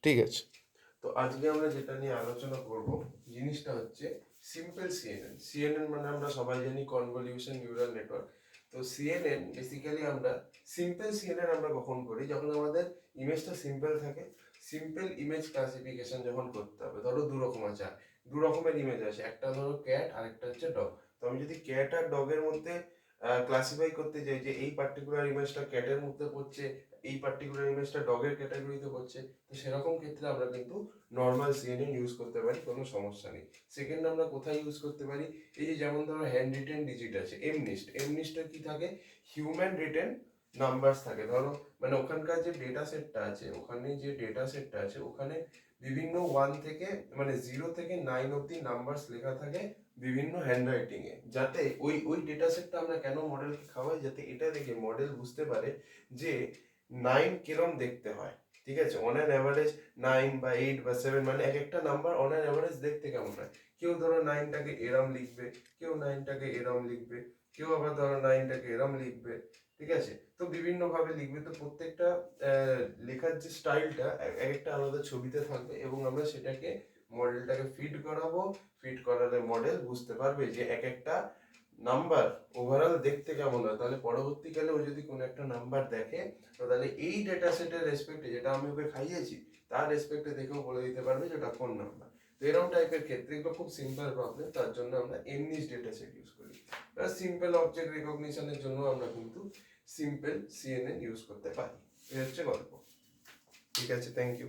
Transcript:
ঠিক আছে। তো আজকে আমরা যেটা নিয়ে আলোচনা করব জিনিসটা হচ্ছে সিম্পল সিএনএন। সিএনএন মানে আমরা সবাই জানি কনভলিউশন নিউরাল নেটওয়ার্ক। তো সিএনএন বেসিক্যালি আমরা সিম্পল সিএনএন আমরা কখন করি, যখন আমাদের ইমেজটা সিম্পল থাকে। সিম্পল ইমেজ ক্লাসিফিকেশন যখন করতে হবে, ধরো দু রকম আছে, দু রকমের ইমেজ আছে, একটা ধরো ক্যাট আর একটা হচ্ছে ডগ। তো আমি যদি ক্যাট আর ডগের মধ্যে ক্লাসিফাই করতে চাই যে এই পার্টিকুলার ইমেজটা ক্যাটের মধ্যে পড়ছে, এই পার্টিকুলার ইমেজটা ডগের ক্যাটাগরিতে পড়ছে, তো সেরকম ক্ষেত্রে আমরা কিন্তু নর্মাল সিএনএন ইউজ করতে পারি, কোনো সমস্যা নেই। সেকেন্ড আমরা কোথায় ইউজ করতে পারি, এই যে যেমন ধরো হ্যান্ড রিটেন ডিজিট আছে, এমনিস্ট। এমনিস্টের কি থাকে, হিউম্যান রিটেন নাম্বারস থাকে। ধরো মানে ওখানকার যে ডেটা সেটটা আছে, ওখানে যে ডেটা সেটটা আছে ওখানে বিভিন্ন 1 থেকে মানে 0 থেকে 9 অব্দি নাম্বারস লেখা থাকে বিভিন্ন হ্যান্ডরাইটিং এ, যাতে ওই ডেটা সেটটা আমরা কেন মডেলকে খাওয়াই, যাতে এটা দেখে মডেল বুঝতে পারে যে 9 কিরম দেখতে হয়। ঠিক আছে, অন অ্যান অ্যাভারেজ 9 বা 8 বা 7 মানে এক একটা নাম্বার অন অ্যান অ্যাভারেজ দেখতে কেমন হয়। কেউ ধরো 9টাকে এরম লিখবে, কেউ 9টাকে এরম লিখবে, কেউ আবার ধরো 9টাকে এরম লিখবে। ঠিক আছে, তো বিভিন্ন ভাবে লিখবে। তো প্রত্যেকটা লেখার যে স্টাইলটা এক একটা আলাদা ছবিতে থাকবে, এবং আমরা সেটাকে মডেলটাকে ফিড করাবো। ফিড করালে মডেল বুঝতে পারবে যে এক একটা নাম্বার ওভারঅল দেখতে কেমন হয়। তাহলে পরবর্তীকালে ও যদি কোনো একটা নাম্বার দেখে, তো তাহলে এই ডেটা সেটের রেসপেক্টে যেটা আমি ওকে খাইয়েছি তার রেসপেক্টে দেখেও বলে দিতে পারবে যে ওটা কোন নাম্বার। তো এরকম টাইপের ক্ষেত্রে এগুলো খুব সিম্পল প্রবলেম, তার জন্য আমরা এমনিস ডেটা সেট ইউজ করি। সিম্পল অবজেক্ট রেকগনিশনের জন্য আমরা কিন্তু সিম্পল সিএনএন ইউজ করতে পারি। এই হচ্ছে গল্প। ঠিক আছে, থ্যাংক ইউ।